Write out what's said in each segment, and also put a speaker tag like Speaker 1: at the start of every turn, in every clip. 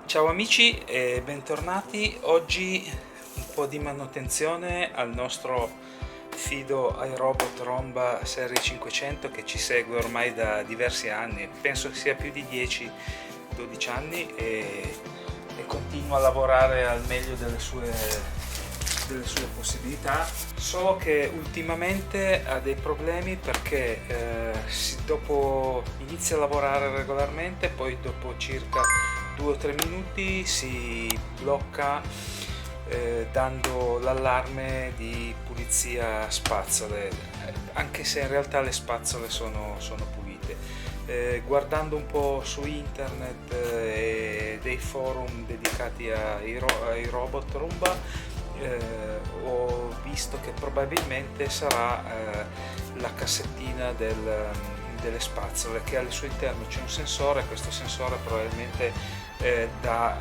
Speaker 1: Ciao amici e bentornati. Oggi un po' di manutenzione al nostro fido iRobot Romba Serie 500 che ci segue ormai da diversi anni, penso che sia più di 10-12 anni e continua a lavorare al meglio delle sue possibilità, solo che ultimamente ha dei problemi perché dopo inizia a lavorare regolarmente, poi dopo circa 2 o 3 minuti si blocca dando l'allarme di pulizia spazzole, anche se in realtà le spazzole sono pulite. Guardando un po' su internet e dei forum dedicati ai robot Roomba, ho visto che probabilmente sarà la cassettina delle spazzole, che al suo interno c'è un sensore. Questo sensore probabilmente dà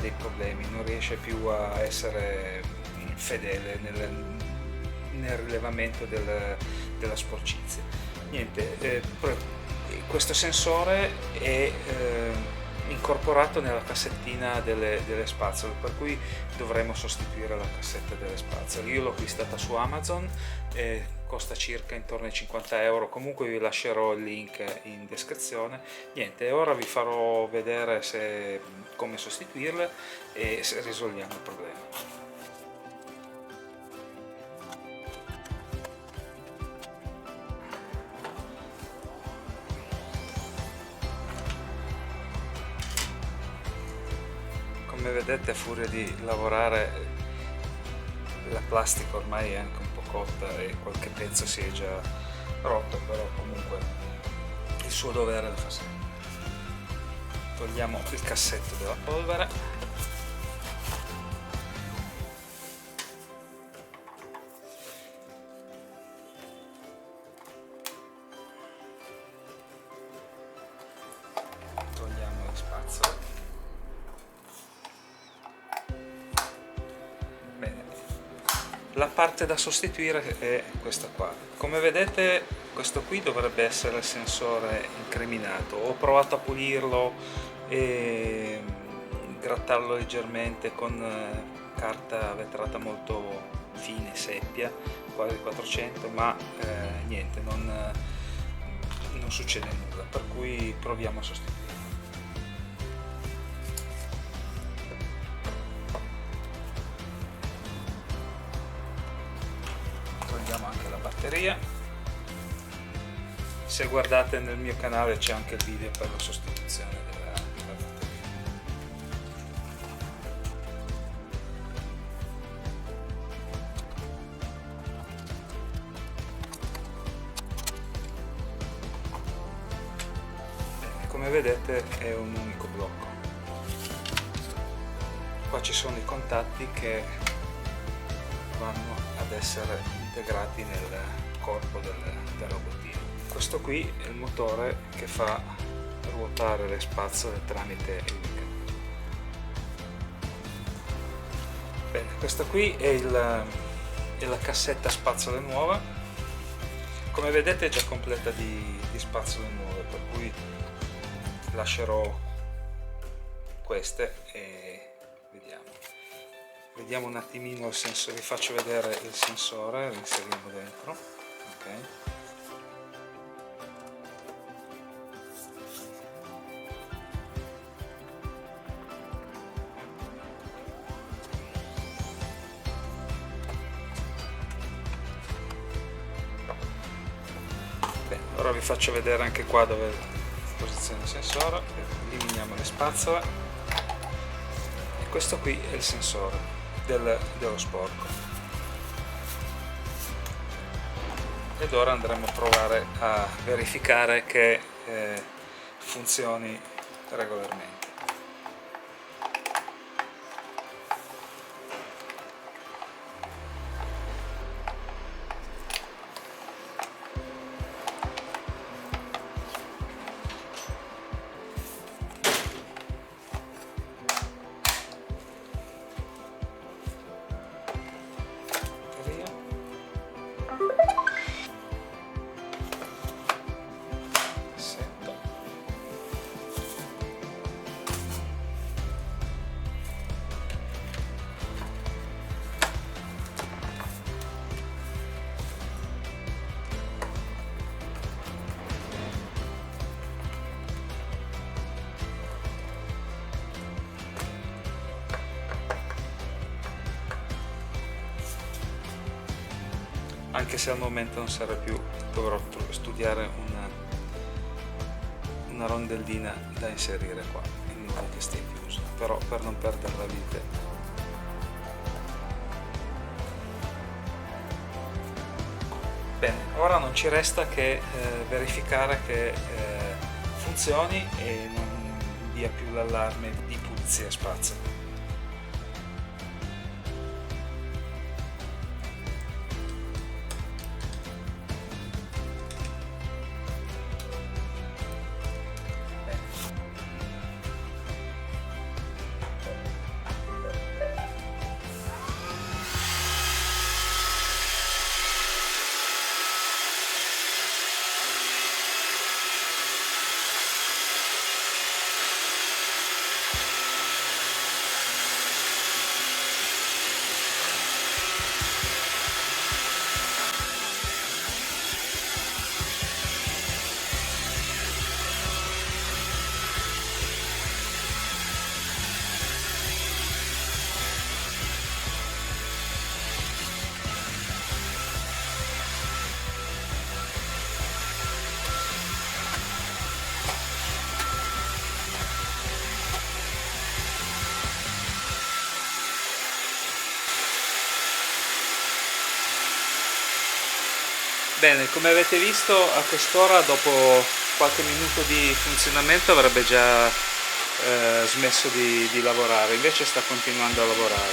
Speaker 1: dei problemi, non riesce più a essere fedele nel rilevamento della sporcizia. Niente, questo sensore è incorporato nella cassettina delle spazzole, per cui dovremo sostituire la cassetta delle spazzole. Io l'ho acquistata su Amazon, costa circa intorno ai 50 euro. Comunque vi lascerò il link in descrizione. Niente, ora vi farò vedere come sostituirle e se risolviamo il problema. Come vedete, a furia di lavorare, la plastica ormai è anche un po' cotta e qualche pezzo si è già rotto, però comunque il suo dovere lo fa sempre. Togliamo il cassetto della polvere. Togliamo le spazzole. Bene, la parte da sostituire è questa qua. Come vedete, questo qui dovrebbe essere il sensore incriminato. Ho provato a pulirlo e grattarlo leggermente con carta vetrata molto fine, seppia, quasi 400, ma niente, non succede nulla, per cui proviamo a sostituirlo. Togliamo anche la batteria. Se guardate nel mio canale c'è anche il video per la sostituzione della batteria. Bene, come vedete è un unico blocco. Qua ci sono i contatti che vanno ad essere integrati nel corpo del robottino. Questo qui è il motore che fa ruotare le spazzole tramite il meccanismo. Bene, questa qui è la cassetta spazzole nuova. Come vedete è già completa di spazzole nuove, per cui lascerò queste e vediamo un attimino il sensore. Vi faccio vedere il sensore, lo inseriamo dentro. Ok. Bene, ora vi faccio vedere anche qua dove posiziona il sensore. Eliminiamo le spazzole e questo qui è il sensore dello sporco. Ed ora andremo a provare a verificare che funzioni regolarmente. anche se al momento non serve più, dovrò studiare una rondellina da inserire qua in modo che stia chiuso, però per non perdere la vite. Bene, ora non ci resta che verificare che funzioni e non dia più l'allarme di pulizia spazio. Bene, come avete visto a quest'ora, dopo qualche minuto di funzionamento avrebbe già smesso di lavorare, invece sta continuando a lavorare.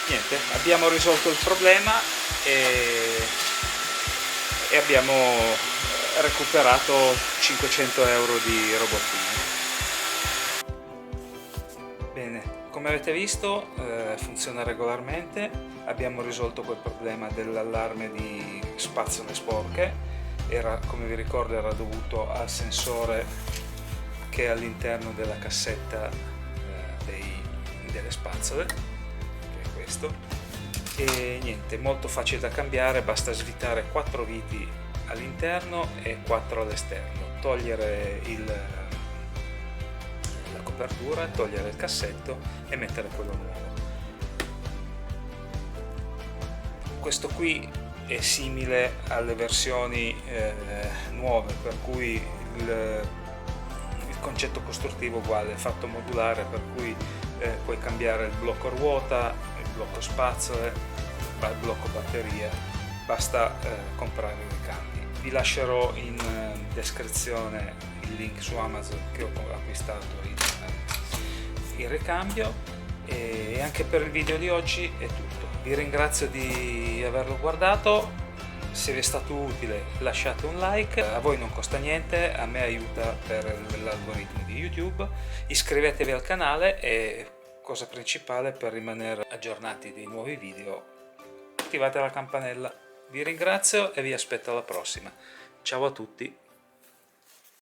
Speaker 1: Niente, abbiamo risolto il problema e abbiamo recuperato 500 euro di robottino. Bene, come avete visto funziona regolarmente, abbiamo risolto quel problema dell'allarme di spazzole sporche, come vi ricordo era dovuto al sensore che è all'interno della cassetta delle spazzole, che è questo, e niente, molto facile da cambiare, basta svitare 4 viti all'interno e 4 all'esterno, togliere la copertura, togliere il cassetto e mettere quello nuovo. Questo qui è simile alle versioni nuove, per cui il concetto costruttivo è uguale, è fatto modulare, per cui puoi cambiare il blocco ruota, il blocco spazzole, il blocco batteria, basta comprare i ricambi. Vi lascerò in descrizione il link su Amazon che ho acquistato il ricambio, e anche per il video di oggi è tutto. Vi ringrazio di averlo guardato, se vi è stato utile lasciate un like, a voi non costa niente, a me aiuta per l'algoritmo di YouTube, iscrivetevi al canale e, cosa principale, per rimanere aggiornati dei nuovi video, attivate la campanella. Vi ringrazio e vi aspetto alla prossima. Ciao a tutti!